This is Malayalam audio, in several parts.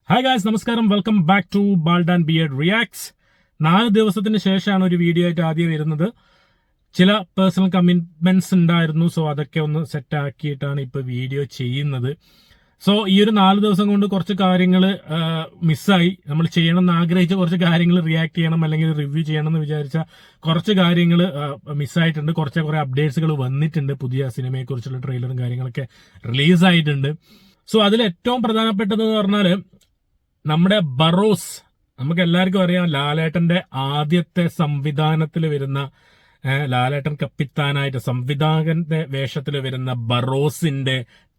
ഹായ് ഗായ്സ്, നമസ്കാരം. Welcome back to bald and beard reacts. 4 ദിവസത്തിന് ശേഷമാണ് ഒരു വീഡിയോ ആയിട്ട് ആദ്യം വരുന്നത്. ചില പേഴ്സണൽ കമ്മിറ്റ്മെന്റ്സ് ഉണ്ടായിരുന്നു, സോ അതൊക്കെ ഒന്ന് സെറ്റ് ആക്കിയിട്ടാണ് ഇപ്പൊ വീഡിയോ ചെയ്യുന്നത്. സോ ഈ ഒരു 4 ദിവസം കൊണ്ട് കുറച്ച് കാര്യങ്ങൾ മിസ്സായി. നമ്മൾ ചെയ്യണമെന്ന് ആഗ്രഹിച്ച കുറച്ച് കാര്യങ്ങൾ റിയാക്ട് ചെയ്യണം അല്ലെങ്കിൽ റിവ്യൂ ചെയ്യണം എന്ന് വിചാരിച്ച കുറച്ച് കാര്യങ്ങൾ മിസ്സായിട്ടുണ്ട്. കുറെ അപ്ഡേറ്റ്സുകൾ വന്നിട്ടുണ്ട്. പുതിയ സിനിമയെ കുറിച്ചുള്ള ട്രെയിലറും കാര്യങ്ങളൊക്കെ റിലീസായിട്ടുണ്ട്. സോ അതിൽ ഏറ്റവും പ്രധാനപ്പെട്ടതെന്ന് പറഞ്ഞാൽ നമ്മുടെ ബറോസ്, നമുക്ക് എല്ലാവർക്കും അറിയാം, ലാലേട്ടന്റെ ആദ്യത്തെ സംവിധാനത്തിൽ വരുന്ന, ലാലേട്ടൻ കപ്പിത്താനായിട്ട് സംവിധായകന്റെ വേഷത്തിൽ വരുന്ന ബറോസിന്റെ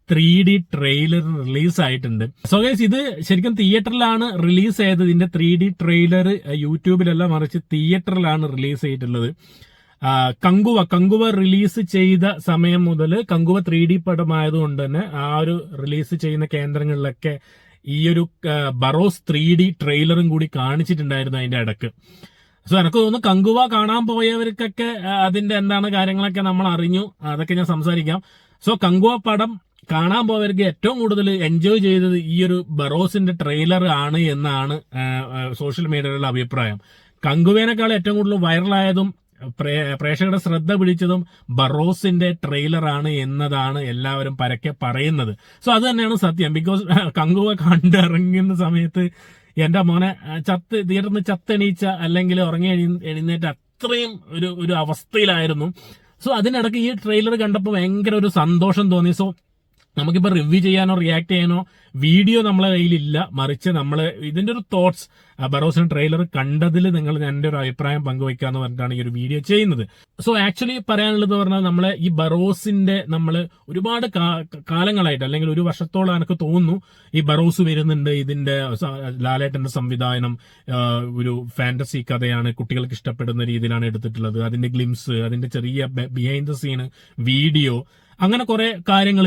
3D ട്രെയിലർ റിലീസ് ആയിട്ടുണ്ട്. സോ ഗൈസ്, ഇത് ശരിക്കും തിയേറ്ററിലാണ് റിലീസ് ചെയ്തത്. ഇതിന്റെ 3D ട്രെയിലർ യൂട്യൂബിലല്ല, മറിച്ച് തിയേറ്ററിലാണ് റിലീസ് ചെയ്തിട്ടുള്ളത്. കങ്കുവ റിലീസ് ചെയ്ത സമയം മുതൽ, കങ്കുവ 3D പടമായതുകൊണ്ട് തന്നെ ആ ഒരു റിലീസ് ചെയ്യുന്ന കേന്ദ്രങ്ങളിലൊക്കെ ഈ ഒരു ബറോസ് 3D ട്രെയിലറും കൂടി കാണിച്ചിട്ടുണ്ടായിരുന്നു അതിന്റെ ഇടക്ക്. സോ എനിക്ക് തോന്നുന്നു കങ്കുവ കാണാൻ പോയവർക്കൊക്കെ അതിന്റെ എന്താണ് കാര്യങ്ങളൊക്കെ നമ്മൾ അറിഞ്ഞു. അതൊക്കെ ഞാൻ സംസാരിക്കാം. സോ കങ്കുവ പടം കാണാൻ പോയവർക്ക് ഏറ്റവും കൂടുതൽ എൻജോയ് ചെയ്തത് ഈ ഒരു ബറോസിന്റെ ട്രെയിലർ ആണ് എന്നാണ് സോഷ്യൽ മീഡിയയിലുള്ള അഭിപ്രായം. കങ്കുവേനേക്കാൾ ഏറ്റവും കൂടുതൽ വൈറലായതും പ്രേക്ഷകരുടെ ശ്രദ്ധ പിടിച്ചതും ബറോസിന്റെ ട്രെയിലറാണ് എന്നതാണ് എല്ലാവരും പരക്കെ പറയുന്നത്. സോ അത് തന്നെയാണ് സത്യം. ബിക്കോസ് കങ്കുവ കണ്ടിറങ്ങുന്ന സമയത്ത് എന്റെ മോനെ തിയേറ്ററിൽ ചത്തെണീച്ച അല്ലെങ്കിൽ ഉറങ്ങി എഴുന്നേറ്റ അത്രയും ഒരു അവസ്ഥയിലായിരുന്നു. സോ അതിനിടയ്ക്ക് ഈ ട്രെയിലർ കണ്ടപ്പോൾ ഭയങ്കര ഒരു സന്തോഷം തോന്നി. സോ നമുക്കിപ്പോ റിവ്യൂ ചെയ്യാനോ റിയാക്ട് ചെയ്യാനോ വീഡിയോ നമ്മളെ കയ്യിലില്ല, മറിച്ച് നമ്മൾ ഇതിന്റെ ഒരു തോട്ട്സ്, ബറോസിന്റെ ട്രെയിലർ കണ്ടതിൽ നിങ്ങൾ എന്റെ ഒരു അഭിപ്രായം പങ്കുവയ്ക്കാന്ന് പറഞ്ഞിട്ടാണ് ഈ ഒരു വീഡിയോ ചെയ്യുന്നത്. സോ ആക്ച്വലി പറയാനുള്ളത് പറഞ്ഞാൽ, നമ്മളെ ഈ ബറോസിന്റെ നമ്മൾ ഒരുപാട് കാലങ്ങളായിട്ട്, അല്ലെങ്കിൽ ഒരു വർഷത്തോളം എനിക്ക് തോന്നുന്നു ഈ ബറോസ് വരുന്നുണ്ട്. ഇതിന്റെ ലാലേട്ടന്റെ സംവിധാനം ഒരു ഫാന്റസി കഥയാണ്, കുട്ടികൾക്ക് ഇഷ്ടപ്പെടുന്ന രീതിയിലാണ് എടുത്തിട്ടുള്ളത്. അതിന്റെ ഗ്ലിംസ്, അതിന്റെ ചെറിയ ബിഹൈൻഡ് ദ സീൻ വീഡിയോ, അങ്ങനെ കുറെ കാര്യങ്ങൾ,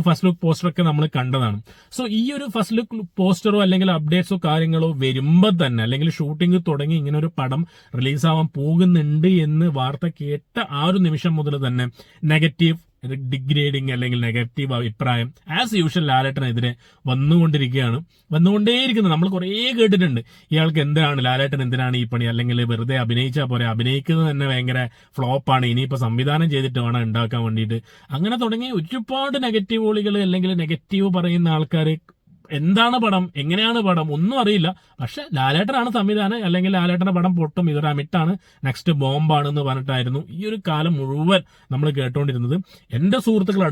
ഫസ്റ്റ് ലുക്ക് പോസ്റ്ററൊക്കെ നമ്മൾ കണ്ടതാണ്. സോ ഈ ഒരു ഫസ്റ്റ് ലുക്ക് പോസ്റ്ററോ അല്ലെങ്കിൽ അപ്ഡേറ്റ്സോ കാര്യങ്ങളോ വരുമ്പോൾ തന്നെ, അല്ലെങ്കിൽ ഷൂട്ടിംഗ് തുടങ്ങി ഇങ്ങനെ ഒരു പടം റിലീസാവാൻ പോകുന്നുണ്ട് എന്ന് വാർത്ത കേട്ട ആ ഒരു നിമിഷം മുതൽ തന്നെ നെഗറ്റീവ് ഡിഗ്രേഡിങ് അല്ലെങ്കിൽ നെഗറ്റീവ് അഭിപ്രായം ആസ് യൂഷ്വൽ ലാലേട്ടനെതിരെ വന്നുകൊണ്ടേയിരിക്കുന്നത് നമ്മൾ കുറേ കേട്ടിട്ടുണ്ട്. ഇയാൾക്ക് എന്തിനാണ്, ലാലേട്ടൻ എന്തിനാണ് ഈ പണി, അല്ലെങ്കിൽ വെറുതെ അഭിനയിച്ചാൽ പോരെ, അഭിനയിക്കുന്നത് തന്നെ ഭയങ്കര ഫ്ലോപ്പാണ്, ഇനിയിപ്പോൾ സംവിധാനം ചെയ്തിട്ട് വേണം ഉണ്ടാക്കാൻ വേണ്ടിയിട്ട്, അങ്ങനെ തുടങ്ങി ഒരുപാട് നെഗറ്റീവ് ഓളികൾ അല്ലെങ്കിൽ നെഗറ്റീവ് പറയുന്ന ആൾക്കാർ. എന്താണ് പടം, എങ്ങനെയാണ് പടം, ഒന്നും അറിയില്ല. പക്ഷെ ലാലേട്ടനാണ് സംവിധാനം, അല്ലെങ്കിൽ ലാലേട്ടന്റെ പടം പൊട്ടും, ഇതൊരു അമിട്ടാണ്, നെക്സ്റ്റ് ബോംബാണെന്ന് പറഞ്ഞിട്ടായിരുന്നു ഈ ഒരു കാലം മുഴുവൻ നമ്മൾ കേട്ടോണ്ടിരുന്നത്. എന്റെ സുഹൃത്തുക്കൾ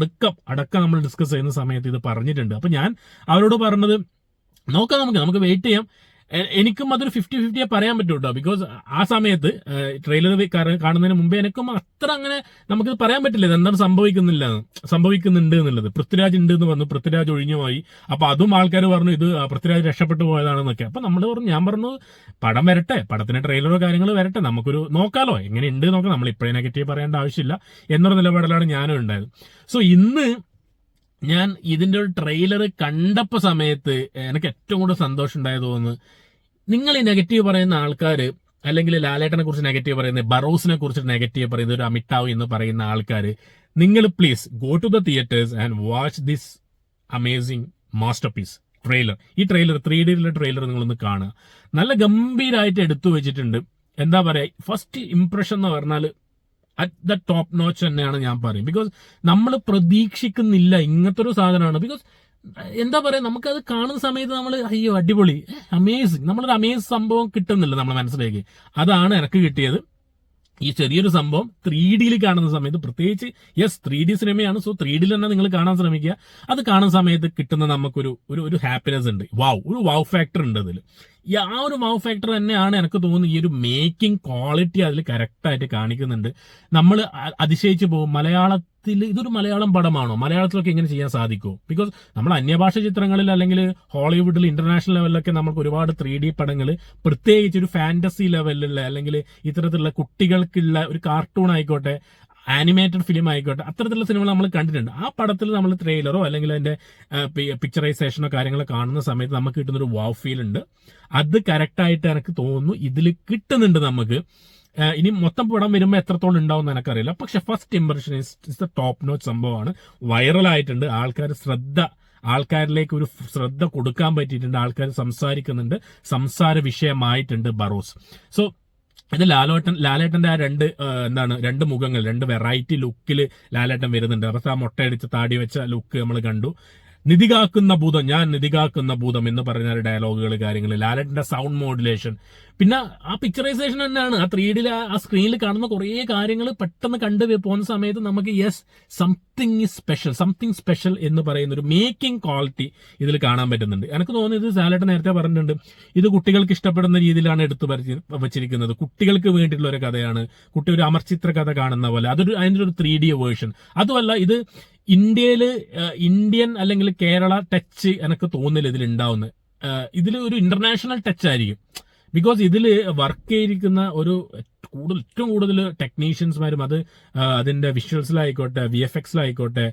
അടക്കം നമ്മൾ ഡിസ്കസ് ചെയ്യുന്ന സമയത്ത് ഇത് പറഞ്ഞിട്ടുണ്ട്. അപ്പൊ ഞാൻ അവരോട് പറഞ്ഞത്, നോക്കാം, നമുക്ക് വെയിറ്റ് ചെയ്യാം. എനിക്കും അതൊരു 50-50 പറയാൻ പറ്റും കേട്ടോ. ബിക്കോസ് ആ സമയത്ത് ട്രെയിലർ കാണുന്നതിന് മുമ്പേ എനിക്കും അത്ര അങ്ങനെ നമുക്ക് പറയാൻ പറ്റില്ല എന്താണ് സംഭവിക്കുന്നുണ്ട് എന്നുള്ളത്. പൃഥ്വിരാജ് ഉണ്ട് എന്ന് പറഞ്ഞു, പൃഥ്വിരാജ് ഒഴിഞ്ഞുപോയി. അപ്പൊ അതും ആൾക്കാർ പറഞ്ഞു ഇത് പൃഥ്വിരാജ് രക്ഷപ്പെട്ടു പോയതാണെന്നൊക്കെ. അപ്പൊ ഞാൻ പറഞ്ഞു പടം വരട്ടെ, പടത്തിന്റെ ട്രെയിലറോ കാര്യങ്ങൾ വരട്ടെ, നമുക്കൊരു നോക്കാലോ, എങ്ങനെ ഉണ്ട് നോക്കാം, നമ്മൾ ഇപ്പോഴേ നെഗറ്റീവ് പറയേണ്ട ആവശ്യമില്ല എന്നൊരു നിലപാടിലാണ് ഞാനും ഉണ്ടായത്. സോ ഇന്ന് ഞാൻ ഇതിന്റെ ഒരു ട്രെയിലർ കണ്ടപ്പോ സമയത്ത് എനിക്ക് ഏറ്റവും കൂടുതൽ സന്തോഷം ഉണ്ടായത് തോന്നുന്നു, നിങ്ങൾ ഈ നെഗറ്റീവ് പറയുന്ന ആൾക്കാർ, അല്ലെങ്കിൽ ലാലേട്ടനെ കുറിച്ച് നെഗറ്റീവ് പറയുന്നത്, ബറോസിനെ കുറിച്ച് നെഗറ്റീവ് പറയുന്നത്, ഒരു അമിട്ടാവ് എന്ന് പറയുന്ന ആൾക്കാർ, നിങ്ങൾ please go to the theatres and watch this amazing masterpiece trailer. ഈ ട്രെയിലർ 3D ട്രെയിലർ നിങ്ങളൊന്ന് കാണുക. നല്ല ഗംഭീരമായിട്ട് എടുത്തു വെച്ചിട്ടുണ്ട്. എന്താ പറയാ, ഫസ്റ്റ് ഇംപ്രഷൻ എന്ന് പറഞ്ഞാൽ അറ്റ് ദ ടോപ്പ് നോച്ച് തന്നെയാണ് ഞാൻ പറയും. ബിക്കോസ് നമ്മൾ പ്രതീക്ഷിക്കുന്നില്ല ഇങ്ങനത്തെ ഒരു സാധനമാണ്. ബിക്കോസ് എന്താ പറയാ, നമുക്കത് കാണുന്ന സമയത്ത് നമ്മൾ അയ്യോ അടിപൊളി, അമേസിങ്, നമ്മളൊരു അമേസിങ് സംഭവം കിട്ടുന്നില്ല നമ്മുടെ മനസ്സിലേക്ക്. അതാണ് എനിക്ക് കിട്ടിയത്. ഈ ചെറിയൊരു സംഭവം 3D കാണുന്ന സമയത്ത്, പ്രത്യേകിച്ച് 3D സിനിമയാണ്, സോ 3D തന്നെ നിങ്ങൾ കാണാൻ ശ്രമിക്കുക. അത് കാണുന്ന സമയത്ത് കിട്ടുന്ന നമുക്കൊരു ഹാപ്പിനെസ് ഉണ്ട്. ഒരു വൗ ഫാക്ടർ ഉണ്ട് അതിൽ. ആ ഒരു വൗ ഫാക്ടർ തന്നെയാണ് എനിക്ക് തോന്നുന്നത്. ഈ ഒരു മേക്കിംഗ് ക്വാളിറ്റി അതിൽ കറക്റ്റായിട്ട് കാണിക്കുന്നുണ്ട്. നമ്മൾ അതിശയിച്ചു പോകും, ഇതൊരു മലയാളം പടമാണോ, മലയാളത്തിലൊക്കെ ഇങ്ങനെ ചെയ്യാൻ സാധിക്കുമോ? ബിക്കോസ് നമ്മൾ അന്യഭാഷ ചിത്രങ്ങളിൽ അല്ലെങ്കിൽ ഹോളിവുഡിൽ ഇന്റർനാഷണൽ ലെവലിലൊക്കെ നമുക്ക് ഒരുപാട് 3D പടങ്ങൾ, പ്രത്യേകിച്ച് ഒരു ഫാന്റസി ലെവലിലുള്ള അല്ലെങ്കിൽ ഇത്തരത്തിലുള്ള കുട്ടികൾക്കുള്ള ഒരു കാർട്ടൂൺ ആയിക്കോട്ടെ, ആനിമേറ്റഡ് ഫിലിം ആയിക്കോട്ടെ, അത്തരത്തിലുള്ള സിനിമകൾ നമ്മൾ കണ്ടിട്ടുണ്ട്. ആ പടത്തിൽ നമ്മൾ ട്രെയിലറോ അല്ലെങ്കിൽ അതിന്റെ പിക്ചറൈസേഷനോ കാര്യങ്ങളോ കാണുന്ന സമയത്ത് നമുക്ക് കിട്ടുന്നൊരു വാവ് ഫീൽ ഉണ്ട്. അത് കറക്റ്റായിട്ട് എനിക്ക് തോന്നുന്നു ഇതിൽ കിട്ടുന്നുണ്ട് നമുക്ക്. ഇനി മൊത്തം പടം വരുമ്പോൾ എത്രത്തോളം ഉണ്ടാവും എനിക്കറിയില്ല. പക്ഷെ first impression is the top notch സംഭവമാണ്. വൈറലായിട്ടുണ്ട്, ആൾക്കാർ ശ്രദ്ധ ആൾക്കാരിലേക്ക് ഒരു ശ്രദ്ധ കൊടുക്കാൻ പറ്റിയിട്ടുണ്ട്. ആൾക്കാർ സംസാരിക്കുന്നുണ്ട്, സംസാര വിഷയമായിട്ടുണ്ട് ബറോസ്. സോ ഇത് ലാലേട്ടന്റെ ആ രണ്ട് മുഖങ്ങൾ, രണ്ട് വെറൈറ്റി ലുക്കിൽ ലാലേട്ടൻ വരുന്നുണ്ട്. അവർക്ക് ആ മുട്ടയടിച്ച് താടി വെച്ച ലുക്ക് നമ്മൾ കണ്ടു. നിധികാക്കുന്ന ഭൂതം, ഞാൻ നിധികാക്കുന്ന ഭൂതം എന്ന് പറഞ്ഞ ഡയലോഗുകൾ, കാര്യങ്ങൾ, ലാലേട്ടന്റെ സൗണ്ട് മോഡുലേഷൻ, പിന്നെ ആ പിക്ചറൈസേഷൻ തന്നെയാണ്. ആ 3D ആ സ്ക്രീനിൽ കാണുന്ന കുറേ കാര്യങ്ങൾ പെട്ടെന്ന് കണ്ടു പോകുന്ന സമയത്ത് നമുക്ക് യെസ് സംതിങ് സ്പെഷ്യൽ എന്ന് പറയുന്ന ഒരു മേക്കിംഗ് ക്വാളിറ്റി ഇതിൽ കാണാൻ പറ്റുന്നുണ്ട്. എനിക്ക് തോന്നുന്നത് ലാലേട്ടൻ നേരത്തെ പറഞ്ഞിട്ടുണ്ട്, ഇത് കുട്ടികൾക്ക് ഇഷ്ടപ്പെടുന്ന രീതിയിലാണ് എടുത്തു വച്ചിരിക്കുന്നത്. കുട്ടികൾക്ക് വേണ്ടിയിട്ടുള്ള ഒരു കഥയാണ്. കുട്ടി ഒരു അമർചിത്ര കഥ കാണുന്ന പോലെ അതിന്റെ ഒരു 3D വേർഷൻ. അതുമല്ല, ഇത് ഇന്ത്യൻ അല്ലെങ്കിൽ കേരള ടച്ച് എനിക്ക് തോന്നില്ല ഇതിൽ ഉണ്ടാവുന്നത്. ഇതിൽ ഒരു ഇന്റർനാഷണൽ ടച്ച് ആയിരിക്കും. ബിക്കോസ് ഇതിൽ വർക്ക് ചെയ്തിരിക്കുന്ന ഏറ്റവും കൂടുതൽ ടെക്നീഷ്യൻസ്മാരും, അതിന്റെ വിഷ്വൽസിലായിക്കോട്ടെ, VFXിലായിക്കോട്ടെ,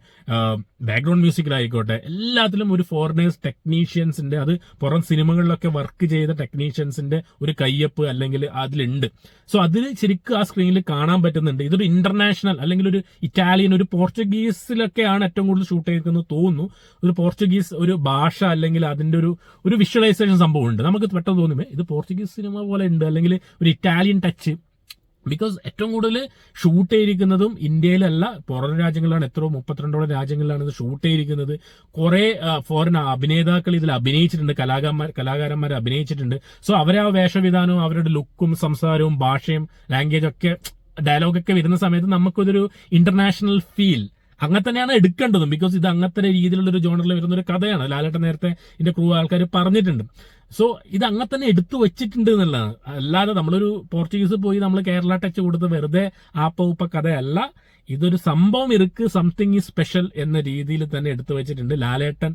ബാക്ക്ഗ്രൗണ്ട് മ്യൂസിക്കിലായിക്കോട്ടെ, എല്ലാത്തിലും ഒരു ഫോറിനേഴ്സ് ടെക്നീഷ്യൻസിന്റെ, അത് പുറം സിനിമകളിലൊക്കെ വർക്ക് ചെയ്ത ടെക്നീഷ്യൻസിന്റെ ഒരു കയ്യൊപ്പ് അല്ലെങ്കിൽ അതിലുണ്ട്. സോ അതിൽ ശരിക്കും ആ സ്ക്രീനിൽ കാണാൻ പറ്റുന്നുണ്ട്. ഇതൊരു ഇന്റർനാഷണൽ അല്ലെങ്കിൽ ഒരു ഇറ്റാലിയൻ, ഒരു പോർച്ചുഗീസിലൊക്കെയാണ് ഏറ്റവും കൂടുതൽ ഷൂട്ട് ചെയ്തിരിക്കുന്നത് തോന്നുന്നു. ഒരു പോർച്ചുഗീസ് ഒരു ഭാഷ അല്ലെങ്കിൽ അതിന്റെ ഒരു വിഷ്വലൈസേഷൻ സംഭവം ഉണ്ട്. നമുക്ക് പെട്ടെന്ന് തോന്നുമേ ഇത് പോർച്ചുഗീസ് സിനിമ പോലെ ഉണ്ട്, അല്ലെങ്കിൽ ഒരു ഇറ്റാലിയൻ ടച്ച്. ബിക്കോസ് ഏറ്റവും കൂടുതൽ ഷൂട്ട് ചെയ്തിരിക്കുന്നതും ഇന്ത്യയിലല്ല, പുറം രാജ്യങ്ങളിലാണ്. 32 രാജ്യങ്ങളിലാണ് ഇത് ഷൂട്ട് ചെയ്തിരിക്കുന്നത്. കുറെ ഫോറിൻ അഭിനേതാക്കൾ ഇതിൽ അഭിനയിച്ചിട്ടുണ്ട്, കലാകാരന്മാർ അഭിനയിച്ചിട്ടുണ്ട്. സോ അവരെ ആ വേഷവിധാനവും അവരുടെ ലുക്കും സംസാരവും ഭാഷയും ലാംഗ്വേജ് ഒക്കെ ഡയലോഗൊക്കെ വരുന്ന സമയത്ത് നമുക്കിതൊരു ഇന്റർനാഷണൽ ഫീൽ അങ്ങനെ തന്നെയാണ് എടുക്കേണ്ടതും. ബിക്കോസ് ഇത് അങ്ങനത്തെ രീതിയിലുള്ള ഒരു ജോണറിൽ വരുന്ന ഒരു കഥയാണ്. ലാലേട്ടൻ നേരത്തെ ഇതിന്റെ ക്രൂ ആൾക്കാർ പറഞ്ഞിട്ടുണ്ട്. സോ ഇത് അങ്ങനെ തന്നെ എടുത്തു വെച്ചിട്ടുണ്ട് എന്നുള്ളതാണ്. അല്ലാതെ നമ്മളൊരു പോർച്ചുഗീസ് പോയി നമ്മൾ കേരള ടച്ച് കൊടുത്ത് വെറുതെ ആപ്പ കഥയല്ല. ഇതൊരു സംഭവം സംതിങ് സ്പെഷ്യൽ എന്ന രീതിയിൽ തന്നെ എടുത്തു വെച്ചിട്ടുണ്ട്. ലാലേട്ടൻ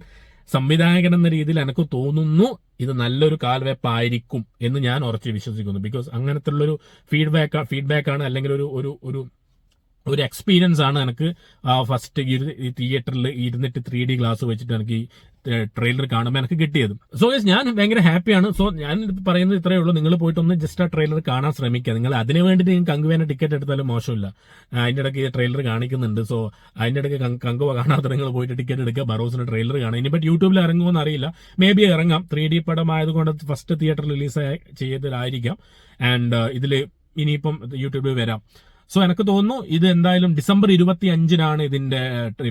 സംവിധായകൻ എന്ന രീതിയിൽ എനിക്ക് തോന്നുന്നു ഇത് നല്ലൊരു കാൽവെപ്പായിരിക്കും എന്ന് ഞാൻ ഉറച്ചു വിശ്വസിക്കുന്നു. ബിക്കോസ് അങ്ങനത്തെ ഉള്ളൊരു ഫീഡ്ബാക്കാണ് അല്ലെങ്കിൽ ഒരു എക്സ്പീരിയൻസ് ആണ് എനിക്ക് ഫസ്റ്റ് ഈ തിയേറ്ററിൽ ഇരുന്നിട്ട് 3D ഗ്ലാസ് വെച്ചിട്ട് എനിക്ക് ഈ ട്രെയിലർ കാണുമ്പോൾ എനിക്ക് കിട്ടിയത്. സോ ഞാൻ ഭയങ്കര ഹാപ്പിയാണ്. സോ ഞാൻ പറയുന്നത് ഇത്രയേ ഉള്ളൂ, നിങ്ങൾ പോയിട്ടൊന്ന് ജസ്റ്റ് ആ ട്രെയിലർ കാണാൻ ശ്രമിക്കുക. നിങ്ങൾ അതിന് വേണ്ടിയിട്ട് നിങ്ങൾക്ക് കങ്കുവേന ടിക്കറ്റ് എടുത്താലും മോശമില്ല. അതിൻ്റെ ഇടയ്ക്ക് ട്രെയിലർ കാണിക്കുന്നുണ്ട്. സോ അതിൻ്റെ ഇടയ്ക്ക് കങ്കുവ കാണാത്ത നിങ്ങൾ പോയിട്ട് ടിക്കറ്റ് എടുക്കുക, ബറോസിന്റെ ട്രെയിലർ കാണുക. ഇനിയിപ്പോൾ യൂട്യൂബിൽ ഇറങ്ങുമെന്ന് അറിയില്ല, മേ ബി ഇറങ്ങാം. 3D പടമായതുകൊണ്ട് ഫസ്റ്റ് തിയേറ്ററിൽ റിലീസ് ചെയ്തതായിരിക്കാം. ആൻഡ് ഇതിൽ ഇനിയിപ്പം യൂട്യൂബിൽ വരാം. സോ എനിക്ക് തോന്നുന്നു ഇത് എന്തായാലും ഡിസംബർ 25 ഇതിന്റെ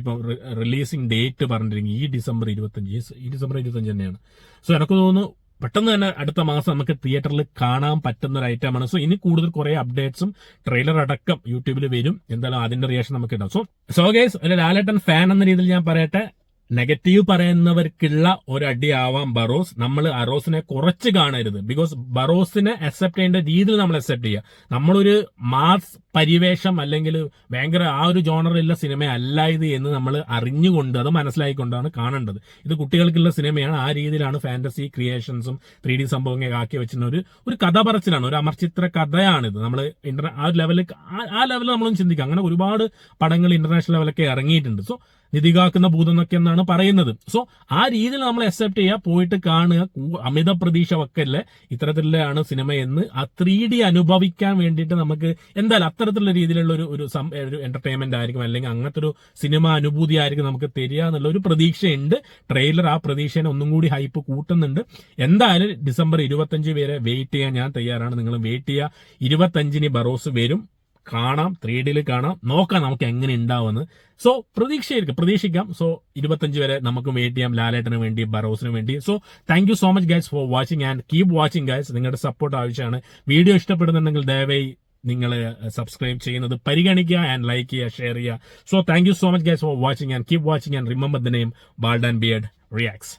ഇപ്പൊ റിലീസിംഗ് ഡേറ്റ് പറഞ്ഞിരിക്കുന്നത്. ഈ ഡിസംബർ 25 തന്നെയാണ്. സോ എനിക്ക് തോന്നുന്നു പെട്ടെന്ന് തന്നെ അടുത്ത മാസം നമുക്ക് തിയേറ്ററിൽ കാണാൻ പറ്റുന്ന ഒരു ഐറ്റമാണ്. സോ ഇനി കൂടുതൽ കുറെ അപ്ഡേറ്റ്സും ട്രെയിലർ അടക്കം യൂട്യൂബിൽ വരും. എന്തായാലും അതിന്റെ റിയാക്ഷൻ നമുക്ക് ഇടാം. സോ ഗൈസ്, ഒരു ലാലേട്ടൻ ഫാൻ എന്ന രീതിയിൽ ഞാൻ പറയട്ടെ, നെഗറ്റീവ് പറയുന്നവർക്കുള്ള ഒരടിയാവാം ബറോസ്. നമ്മൾ അറോസിനെ കുറച്ച് കാണരുത്. ബിക്കോസ് ബറോസിനെ അക്സെപ്റ്റ് ചെയ്യേണ്ട രീതിയിൽ നമ്മൾ അക്സെപ്റ്റ് ചെയ്യുക. നമ്മളൊരു മാസ് പരിവേഷം അല്ലെങ്കിൽ ഭയങ്കര ആ ഒരു ജോണറിലുള്ള സിനിമയല്ല ഇത് എന്ന് നമ്മൾ അറിഞ്ഞുകൊണ്ട് അത് മനസ്സിലായിക്കൊണ്ടാണ് കാണേണ്ടത്. ഇത് കുട്ടികൾക്കുള്ള സിനിമയാണ്. ആ രീതിയിലാണ് ഫാന്റസി ക്രിയേഷൻസും 3D സംഭവങ്ങൾ ആക്കി വെച്ചിരുന്ന ഒരു കഥ പറച്ചിലാണ്, ഒരു അമർചിത്ര കഥയാണിത്. നമ്മൾ ആ ലെവലിൽ നമ്മളൊന്നും ചിന്തിക്കുക. അങ്ങനെ ഒരുപാട് പടങ്ങൾ ഇന്റർനാഷണൽ ലെവലൊക്കെ ഇറങ്ങിയിട്ടുണ്ട്. സോ നിധികാക്കുന്ന ഭൂതം എന്നൊക്കെ എന്നാണ് പറയുന്നത്. സോ ആ രീതിയിൽ നമ്മൾ അക്സെപ്റ്റ് ചെയ്യുക, പോയിട്ട് കാണുക. അമിത പ്രതീക്ഷ വെക്കല്ലേ, ഇത്തരത്തിലാണ് സിനിമ എന്ന് ആ 3D അനുഭവിക്കാൻ വേണ്ടിയിട്ട് നമുക്ക് എന്തായാലും അത്തരത്തിലുള്ള രീതിയിലുള്ള ഒരു എന്റർടൈൻമെന്റ് ആയിരിക്കും, അല്ലെങ്കിൽ അങ്ങനത്തെ ഒരു സിനിമ അനുഭൂതി ആയിരിക്കും നമുക്ക് തരിക എന്നുള്ള ഒരു പ്രതീക്ഷയുണ്ട്. ട്രെയിലർ ആ പ്രതീക്ഷേനെ ഒന്നും കൂടി ഹൈപ്പ് കൂട്ടുന്നുണ്ട്. എന്തായാലും ഡിസംബർ 25 വരെ വെയിറ്റ് ചെയ്യാൻ ഞാൻ തയ്യാറാണ്. നിങ്ങൾ വെയിറ്റ് ചെയ്യുക. 25 ബറോസ് വരും, കാണാം, 3D കാണാം, നോക്കാം നമുക്ക് എങ്ങനെ ഉണ്ടാവുമെന്ന്. സോ പ്രതീക്ഷിക്കാം. സോ 25 വരെ നമുക്ക് വെയിറ്റ് ചെയ്യാം ലാലേട്ടന് വേണ്ടി, ബറോസിന് വേണ്ടി. So thank you so much guys for watching and keep watching guys. നിങ്ങളുടെ സപ്പോർട്ട് ആവശ്യമാണ്. വീഡിയോ ഇഷ്ടപ്പെടുന്നുണ്ടെങ്കിൽ ദയവായി നിങ്ങൾ സബ്സ്ക്രൈബ് ചെയ്യുന്നത് പരിഗണിക്കുക ആൻഡ് ലൈക്ക് ചെയ്യുക, ഷെയർ ചെയ്യുക. So thank you so much guys for watching and keep watching and remember the name bald and beard reacts.